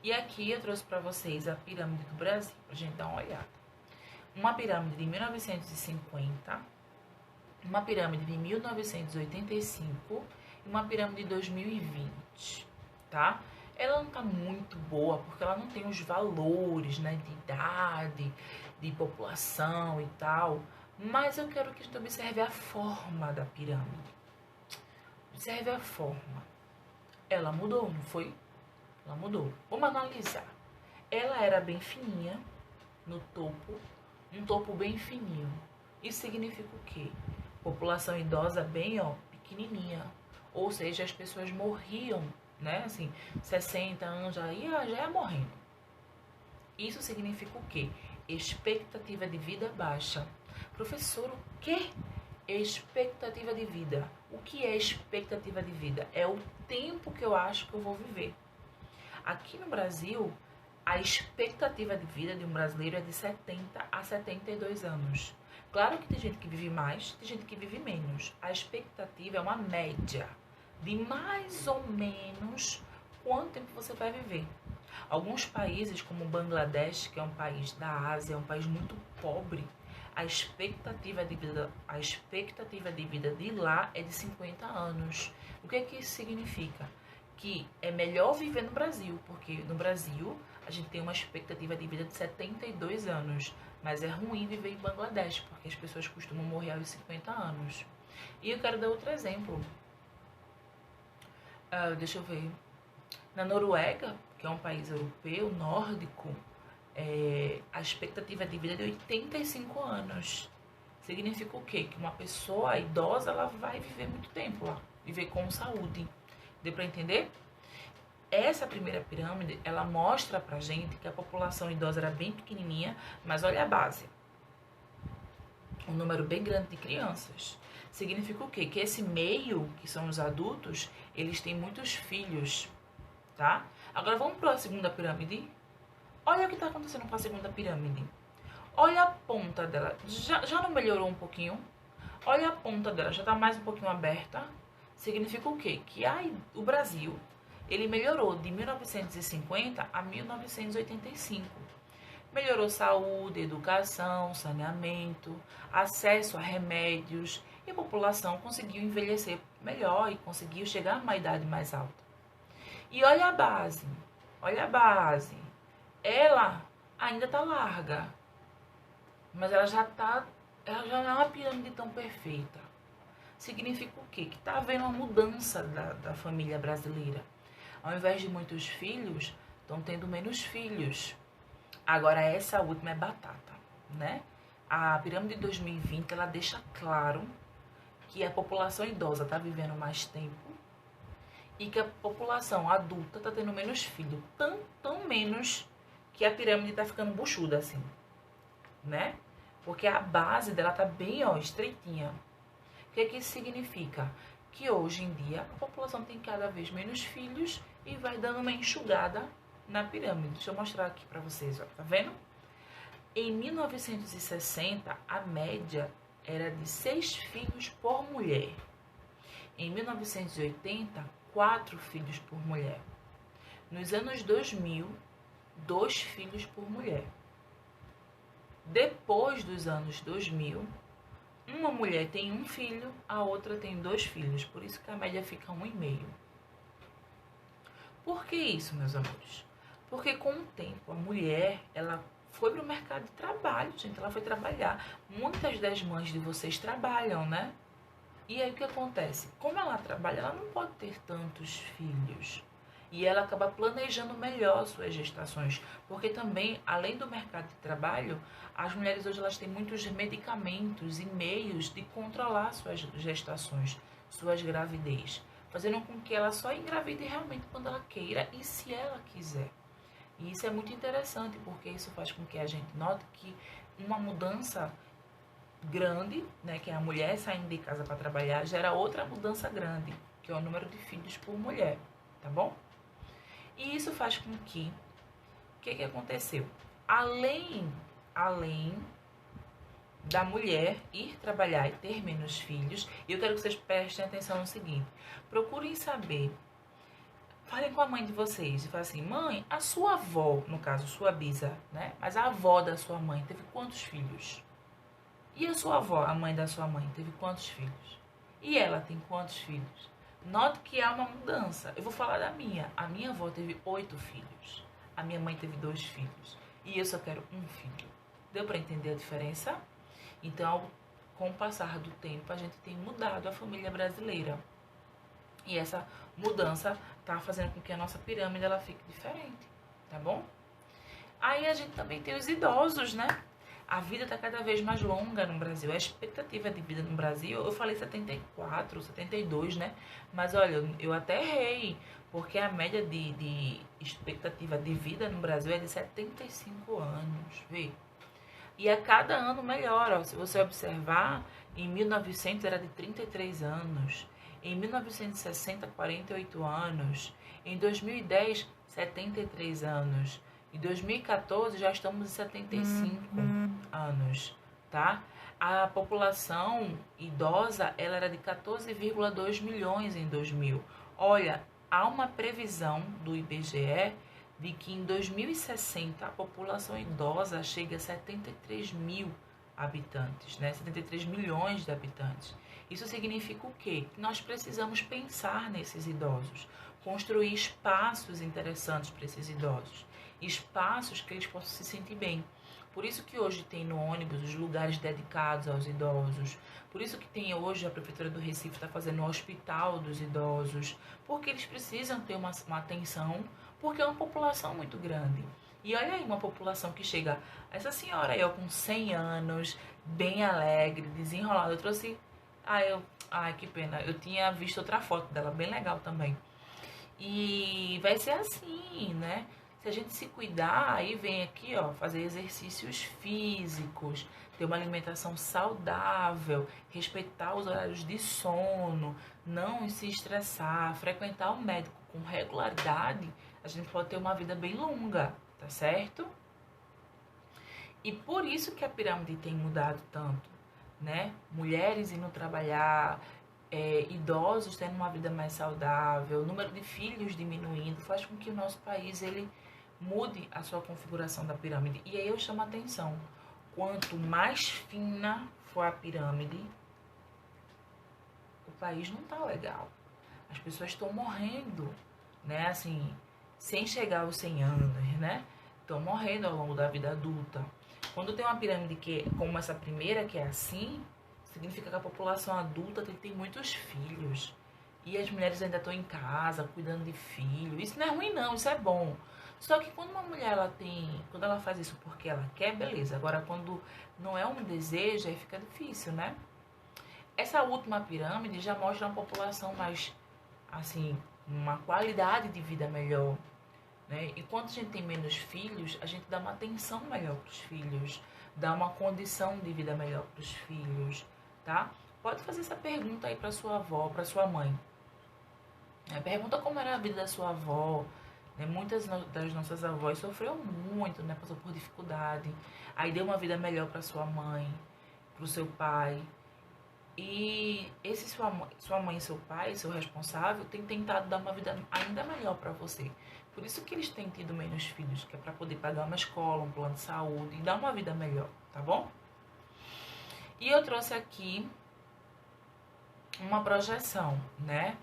E aqui eu trouxe para vocês a pirâmide do Brasil, para a gente dar uma olhada. Uma pirâmide de 1950, uma pirâmide de 1985 e uma pirâmide de 2020, tá? Ela não tá muito boa porque ela não tem os valores, né, de idade, de população e tal, mas eu quero que a gente observe a forma da pirâmide. Observe a forma. Ela mudou, não foi? Ela mudou. Vamos analisar. Ela era bem fininha no topo, um topo bem fininho. Isso significa o quê? População idosa bem, pequenininha. Ou seja, as pessoas morriam, né? Assim, 60 anos já ia morrendo. Isso significa o quê? Expectativa de vida baixa. Professor, o quê? Expectativa de vida. O que é expectativa de vida? É o tempo que eu acho que eu vou viver. Aqui no Brasil, a expectativa de vida de um brasileiro é de 70 a 72 anos. Claro que tem gente que vive mais, tem gente que vive menos. A expectativa é uma média de mais ou menos quanto tempo você vai viver. Alguns países, como o Bangladesh, que é um país da Ásia, é um país muito pobre, a expectativa de vida de lá é de 50 anos. O que isso significa? Que é melhor viver no Brasil, porque no Brasil a gente tem uma expectativa de vida de 72 anos, mas é ruim viver em Bangladesh, porque as pessoas costumam morrer aos 50 anos. E eu quero dar outro exemplo. Deixa eu ver. Na Noruega, que é um país europeu, nórdico, a expectativa de vida é de 85 anos. Significa o quê? Que uma pessoa idosa ela vai viver muito tempo lá, viver com saúde. Deu para entender? Essa primeira pirâmide, ela mostra pra gente que a população idosa era bem pequenininha, mas olha a base. Um número bem grande de crianças. Significa o quê? Que esse meio, que são os adultos, eles têm muitos filhos, tá? Agora vamos para a segunda pirâmide. Olha o que está acontecendo com a segunda pirâmide. Olha a ponta dela. Já não melhorou um pouquinho? Olha a ponta dela, já está mais um pouquinho aberta. Significa o quê? Que o Brasil, ele melhorou de 1950 a 1985. Melhorou saúde, educação, saneamento, acesso a remédios e a população conseguiu envelhecer melhor e conseguiu chegar a uma idade mais alta. E olha a base, ela ainda está larga, mas ela já não é uma pirâmide tão perfeita. Significa o quê? Que está havendo uma mudança da família brasileira. Ao invés de muitos filhos, estão tendo menos filhos. Agora, essa última é batata, né? A pirâmide de 2020, ela deixa claro que a população idosa está vivendo mais tempo e que a população adulta está tendo menos filho. Tão menos que a pirâmide está ficando buchuda, assim, né? Porque a base dela tá bem, estreitinha. O que isso significa? Que hoje em dia a população tem cada vez menos filhos e vai dando uma enxugada na pirâmide. Deixa eu mostrar aqui para vocês, ó. Tá vendo? Em 1960, a média era de 6 filhos por mulher. Em 1980, 4 filhos por mulher. Nos anos 2000, 2 filhos por mulher. Depois dos anos 2000, uma mulher tem 1 filho, a outra tem 2 filhos. Por isso que a média fica 1,5. Por que isso, meus amores? Porque com o tempo, a mulher, ela foi para o mercado de trabalho, gente. Ela foi trabalhar. Muitas das mães de vocês trabalham, né? E aí o que acontece? Como ela trabalha, ela não pode ter tantos filhos. E ela acaba planejando melhor suas gestações. Porque também, além do mercado de trabalho, as mulheres hoje elas têm muitos medicamentos e meios de controlar suas gestações, suas gravidez. Fazendo com que ela só engravide realmente quando ela queira e se ela quiser. E isso é muito interessante, porque isso faz com que a gente note que uma mudança grande, né, que é a mulher saindo de casa para trabalhar, gera outra mudança grande, que é o número de filhos por mulher, tá bom? E isso faz com que, o que aconteceu? Além da mulher ir trabalhar e ter menos filhos, eu quero que vocês prestem atenção no seguinte: procurem saber Falem com a mãe de vocês e falem assim, mãe, a sua avó, no caso, sua bisa, né? Mas a avó da sua mãe teve quantos filhos? E a sua avó, a mãe da sua mãe, teve quantos filhos? E ela tem quantos filhos? Note que há uma mudança. Eu vou falar da minha. A minha avó teve 8 filhos. A minha mãe teve 2 filhos. E eu só quero um filho. Deu para entender a diferença? Então, com o passar do tempo, a gente tem mudado a família brasileira. E essa mudança tá fazendo com que a nossa pirâmide ela fique diferente, tá bom? Aí a gente também tem os idosos, né? A vida está cada vez mais longa no Brasil. A expectativa de vida no Brasil, eu falei 74, 72, né? Mas olha, eu até errei, porque a média de expectativa de vida no Brasil é de 75 anos, vê? E a cada ano melhora. Se você observar, em 1900 era de 33 anos. Em 1960, 48 anos. Em 2010, 73 anos. Em 2014, já estamos em 75 anos, tá? A população idosa, ela era de 14,2 milhões em 2000. Olha, há uma previsão do IBGE de que em 2060 a população idosa chega a 73 mil habitantes, né? 73 milhões de habitantes. Isso significa o quê? Que nós precisamos pensar nesses idosos, construir espaços interessantes para esses idosos, espaços que eles possam se sentir bem. Por isso que hoje tem no ônibus os lugares dedicados aos idosos. Por isso que tem hoje a Prefeitura do Recife está fazendo o Hospital dos Idosos. Porque eles precisam ter uma atenção, porque é uma população muito grande. E olha aí, uma população que chega... Essa senhora aí, ó, com 100 anos, bem alegre, desenrolada. Eu trouxe... Ai, que pena. Eu tinha visto outra foto dela, bem legal também. E vai ser assim, né? Se a gente se cuidar, aí vem aqui, ó, fazer exercícios físicos, ter uma alimentação saudável, respeitar os horários de sono, não se estressar, frequentar o médico com regularidade, a gente pode ter uma vida bem longa, tá certo? E por isso que a pirâmide tem mudado tanto, né? Mulheres indo trabalhar, idosos tendo uma vida mais saudável, o número de filhos diminuindo, faz com que o nosso país ele mude a sua configuração da pirâmide. E aí eu chamo a atenção, quanto mais fina for a pirâmide, o país não tá legal. As pessoas estão morrendo, né, assim, sem chegar aos 100 anos, né? Estão morrendo ao longo da vida adulta. Quando tem uma pirâmide que é como essa primeira, que é assim, significa que a população adulta tem muitos filhos. E as mulheres ainda estão em casa, cuidando de filho. Isso não é ruim não, isso é bom. Só que quando uma mulher quando ela faz isso porque ela quer, beleza. Agora quando não é um desejo, aí fica difícil, né? Essa última pirâmide já mostra uma população mais, assim, uma qualidade de vida melhor, né? E quando a gente tem menos filhos, a gente dá uma atenção melhor para os filhos, dá uma condição de vida melhor para os filhos, tá? Pode fazer essa pergunta aí para sua avó, para sua mãe. Pergunta como era a vida da sua avó. Muitas das nossas avós sofreu muito, né? Passou por dificuldade. Aí deu uma vida melhor para sua mãe, para o seu pai. E sua mãe e seu pai, seu responsável, tem tentado dar uma vida ainda melhor para você. Por isso que eles têm tido menos filhos, que é para poder pagar uma escola, um plano de saúde e dar uma vida melhor, tá bom? E eu trouxe aqui uma projeção, né?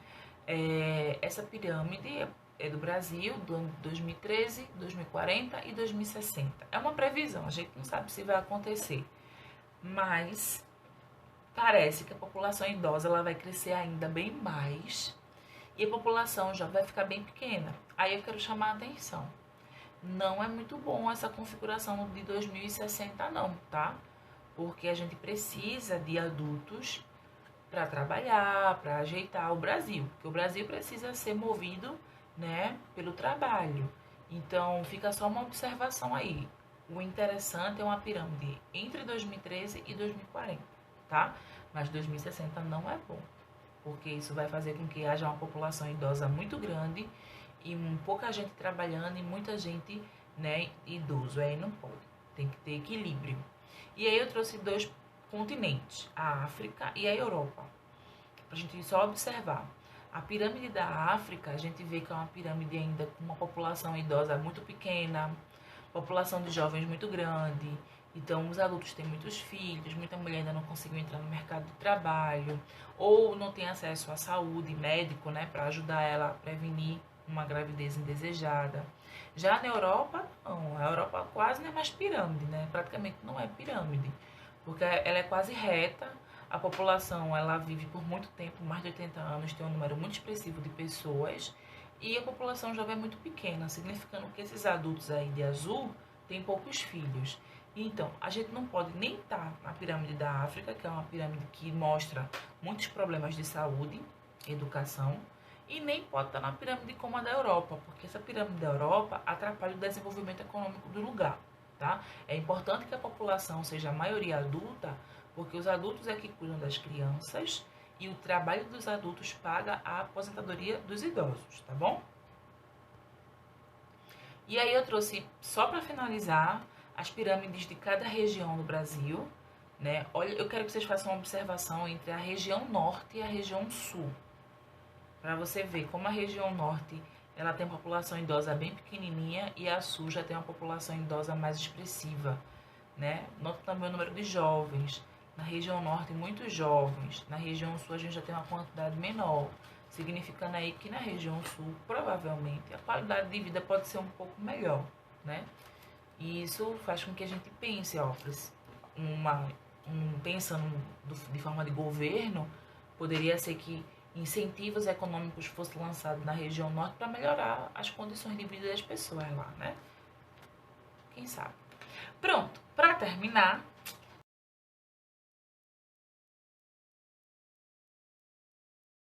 Essa pirâmide é do Brasil, do ano de 2013, 2040 e 2060. É uma previsão, a gente não sabe se vai acontecer. Mas parece que a população idosa ela vai crescer ainda bem mais e a população já vai ficar bem pequena. Aí eu quero chamar a atenção. Não é muito bom essa configuração de 2060 não, tá? Porque a gente precisa de adultos para trabalhar, para ajeitar o Brasil. Porque o Brasil precisa ser movido, né, pelo trabalho. Então, fica só uma observação aí. O interessante é uma pirâmide entre 2013 e 2040, tá? Mas 2060 não é bom, porque isso vai fazer com que haja uma população idosa muito grande e pouca gente trabalhando e muita gente, né, idoso. Aí não pode, tem que ter equilíbrio. E aí eu trouxe 2 continentes, a África e a Europa, pra gente só observar. A pirâmide da África, a gente vê que é uma pirâmide ainda com uma população idosa muito pequena, população de jovens muito grande. Então, os adultos têm muitos filhos, muita mulher ainda não conseguiu entrar no mercado de trabalho, ou não tem acesso à saúde, médico, né, para ajudar ela a prevenir uma gravidez indesejada. Já na Europa, não. A Europa quase não é mais pirâmide, né? Praticamente não é pirâmide, porque ela é quase reta. A população, ela vive por muito tempo, mais de 80 anos, tem um número muito expressivo de pessoas, e a população jovem é muito pequena, significando que esses adultos aí de azul têm poucos filhos. Então, a gente não pode nem estar na pirâmide da África, que é uma pirâmide que mostra muitos problemas de saúde, educação, e nem pode estar na pirâmide como a da Europa, porque essa pirâmide da Europa atrapalha o desenvolvimento econômico do lugar, tá? É importante que a população seja a maioria adulta, porque os adultos é que cuidam das crianças e o trabalho dos adultos paga a aposentadoria dos idosos, tá bom? E aí eu trouxe, só para finalizar, as pirâmides de cada região do Brasil, né? Olha, eu quero que vocês façam uma observação entre a região norte e a região sul, para você ver como a região norte ela tem uma população idosa bem pequenininha e a sul já tem uma população idosa mais expressiva, né? Nota também o número de jovens. Na região norte, muitos jovens. Na região sul, a gente já tem uma quantidade menor, significando aí que na região sul, provavelmente, a qualidade de vida pode ser um pouco melhor, né? E isso faz com que a gente pense, ó, pensando de forma de governo, poderia ser que incentivos econômicos fossem lançados na região norte para melhorar as condições de vida das pessoas lá, né? Quem sabe? Pronto, para terminar,